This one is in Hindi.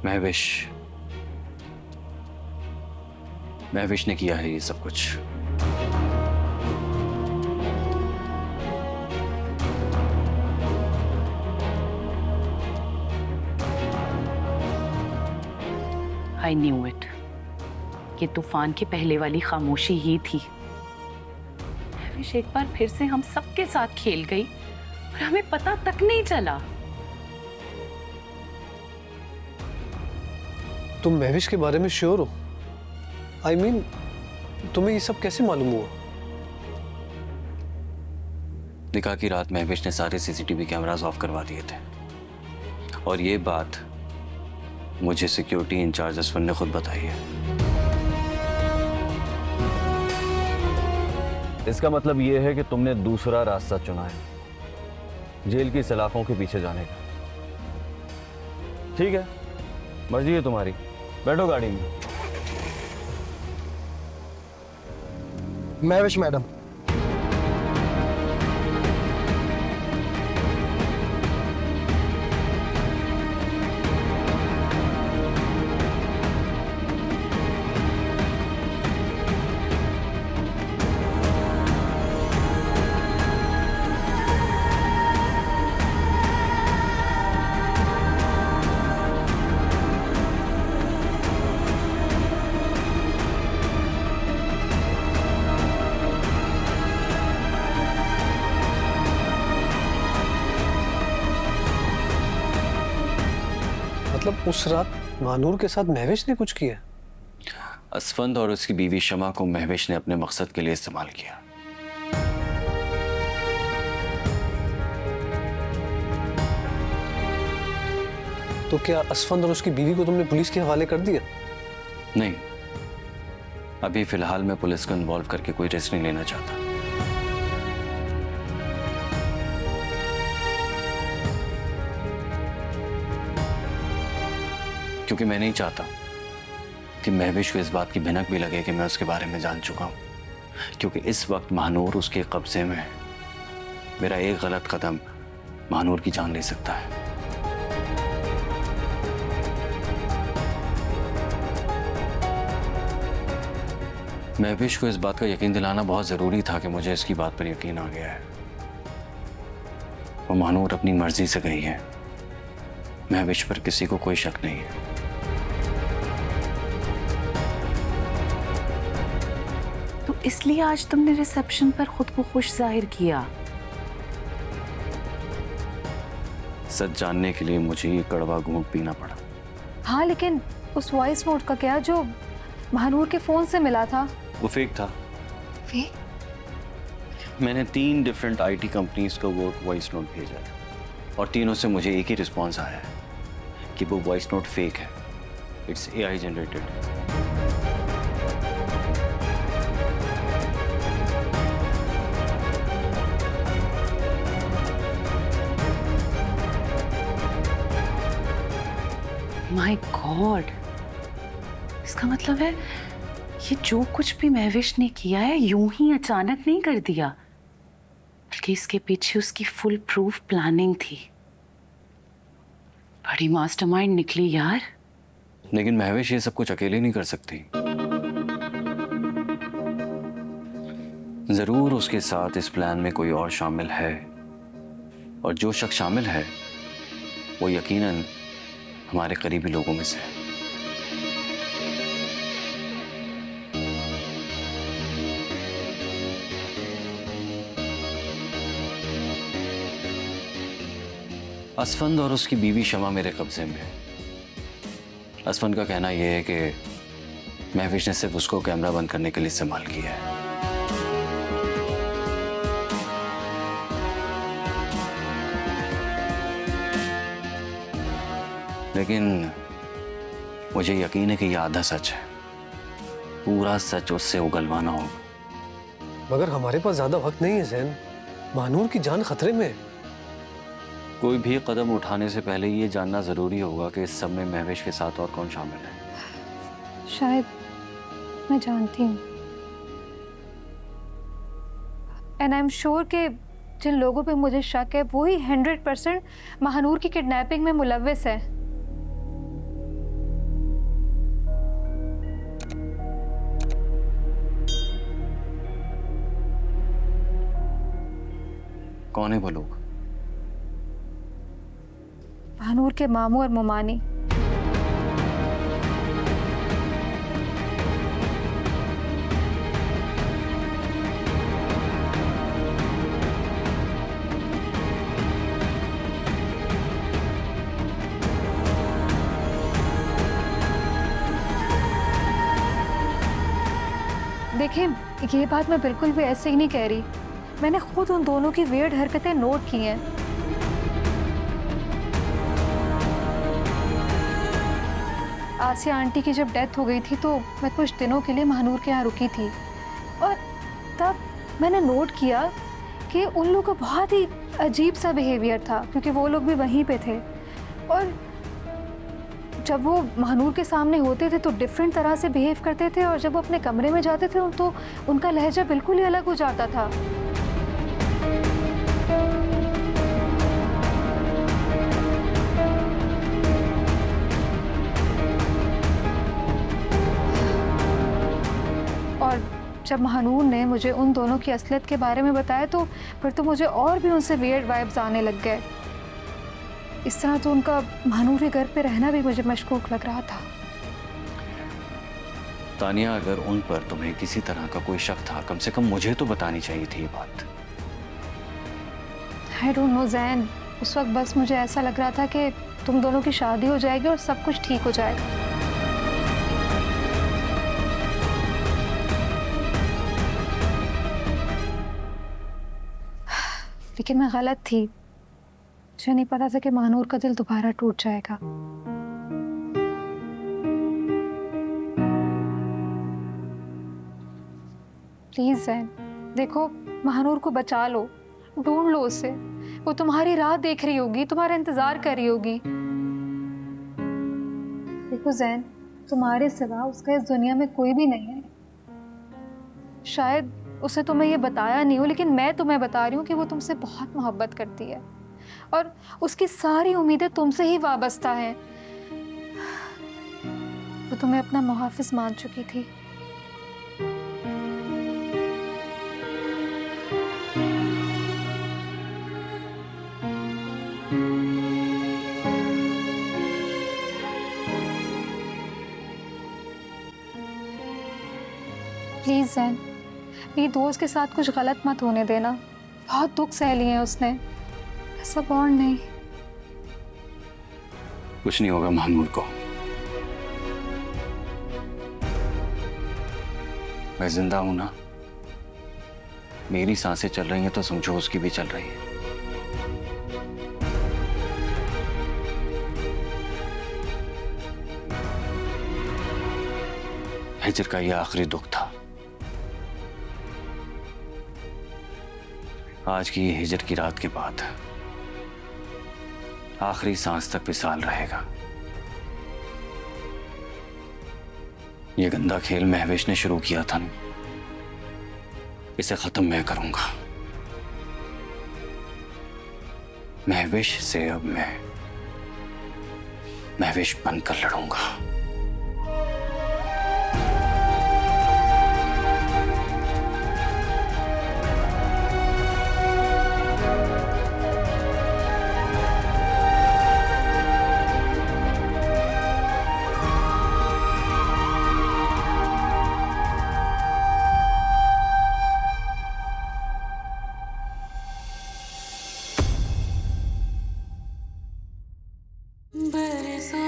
महविश महविश ने किया है ये सब कुछ। I knew it। ये तूफान की पहले वाली खामोशी ही थी। महविश एक बार फिर से हम सबके साथ खेल गई और हमें पता तक नहीं चला। तुम महविश के बारे में श्योर हो? I mean, तुम्हें ये सब कैसे मालूम हुआ? निकाह की रात महविश ने सारे सीसीटीवी कैमरास ऑफ करवा दिए थे और ये बात मुझे सिक्योरिटी इंचार्ज असफन ने खुद बताई है। इसका मतलब ये है कि तुमने दूसरा रास्ता चुना है, जेल की सलाखों के पीछे जाने का। ठीक है, मर्जी है तुम्हारी, बैठो गाड़ी में। महविश मैडम, मतलब उस रात महानूर के साथ महविश ने कुछ किया? असफंद और उसकी बीवी शमा को महविश ने अपने मकसद के लिए इस्तेमाल किया। तो क्या असफंद और उसकी बीवी को तुमने पुलिस के हवाले कर दिया? नहीं, अभी फिलहाल मैं पुलिस को इन्वॉल्व करके कोई रिस्क नहीं लेना चाहता। क्योंकि मैं नहीं चाहता कि महविश को इस बात की भनक भी लगे कि मैं उसके बारे में जान चुका हूं। क्योंकि इस वक्त महानूर उसके कब्जे में है। मेरा एक गलत कदम महानूर की जान ले सकता है। महविश को इस बात का यकीन दिलाना बहुत जरूरी था कि मुझे इसकी बात पर यकीन आ गया है। वो महानूर अपनी मर्जी से गई है। महविश पर किसी को कोई शक नहीं है। तो इसलिए आज तुमने रिसेप्शन पर खुद को खुश जाहिर किया। सच जानने के लिए मुझे ये कड़वा घूंट पीना पड़ा। हाँ, लेकिन उस वॉइस नोट का क्या जो महानूर के फोन से मिला था? वो फेक था। फेक? मैंने 3 डिफरेंट आईटी कंपनीज को वो वॉइस नोट भेजा है और तीनों से मुझे एक ही रिस्पॉन्स आया है कि वो वॉइस नोट फेक है। It's AI generated. My God, इसका मतलब है ये जो कुछ भी महविश ने किया है यूं ही अचानक नहीं कर दिया, बल्कि इसके पीछे उसकी फुल प्रूफ प्लानिंग थी। बड़ी मास्टरमाइंड निकली यार। लेकिन महविश ये सब कुछ अकेले नहीं कर सकती। जरूर उसके साथ इस प्लान में कोई और शामिल है, और जो शख्स शामिल है वो यकीनन हमारे करीबी लोगों में से है। असफंद और उसकी बीवी शमा मेरे कब्जे में है। असफंद का कहना यह है कि महविश ने सिर्फ उसको कैमरा बंद करने के लिए इस्तेमाल किया है। लेकिन मुझे यकीन है कि यह आधा सच है। पूरा सच उससे उगलवाना होगा। मगर हमारे पास ज्यादा वक्त नहीं है ज़ैन। महानूर की जान खतरे में है। कोई भी कदम उठाने से पहले ये जानना जरूरी होगा कि इस सब में महविश के साथ और कौन शामिल है। शायद मैं जानती हूँ, एंड आई एम श्योर कि जिन लोगों पे मुझे शक है वो ही 100% महानूर की किडनैपिंग में मुलव्विस है। कौन है वो लोग? महानूर के मामू और मुमानी। देखिए, ये बात मैं बिल्कुल भी ऐसे ही नहीं कह रही। मैंने खुद उन दोनों की वियर्ड हरकतें नोट की हैं। आसिया आंटी की जब डेथ हो गई थी तो मैं कुछ दिनों के लिए महानूर के यहाँ रुकी थी, और तब मैंने नोट किया कि उन लोगों का बहुत ही अजीब सा बिहेवियर था, क्योंकि वो लोग भी वहीं पे थे। और जब वो महानूर के सामने होते थे तो डिफरेंट तरह से बिहेव करते थे, और जब वो अपने कमरे में जाते थे तो उनका लहजा बिल्कुल ही अलग हो जाता था। और जब महानूर ने मुझे उन दोनों की असलियत के बारे में बताया तो फिर तो मुझे और भी उनसे वियर्ड वाइब्स आने लग गए। इस तरह तो उनका महानूर के घर पे रहना भी मुझे मशकूक लग रहा था। तानिया, अगर उन पर तुम्हें किसी तरह का कोई शक था, कम से कम मुझे तो बतानी चाहिए थी ये बात। आई डोंट नो जैन, उस वक्त बस मुझे ऐसा लग रहा था कि तुम दोनों की शादी हो जाएगी और सब कुछ ठीक हो जाएगा। लेकिन मैं गलत थी। मुझे नहीं पता था कि महानूर का दिल दोबारा टूट जाएगा। प्लीज जैन, देखो, महानूर को बचा लो, ढूंढ लो उसे। वो तुम्हारी राह देख रही होगी, तुम्हारा इंतजार कर रही होगी। देखो जैन, तुम्हारे सिवा उसका इस दुनिया में कोई भी नहीं है। शायद उसे तुम्हें ये बताया नहीं हो, लेकिन मैं तुम्हें बता रही हूँ कि वो तुमसे बहुत मोहब्बत करती है और उसकी सारी उम्मीदें तुमसे ही वाबस्ता हैं। वो तुम्हें अपना मुहाफिज मान चुकी थी। प्लीज जैन, मेरी दोस्त के साथ कुछ गलत मत होने देना। बहुत दुख सह लिए हैं उसने, ऐसा और नहीं। कुछ नहीं होगा महानूर को। मैं जिंदा हूं ना, मेरी सांसें चल रही हैं तो समझो उसकी भी चल रही है। हिजर का यह आखिरी दुख था। आज की हिजर की रात के बाद आखिरी सांस तक विशाल रहेगा। ये गंदा खेल महवेश ने शुरू किया था ना, इसे खत्म मैं करूंगा। महवेश से अब मैं महवेश बनकर लड़ूंगा। बरसों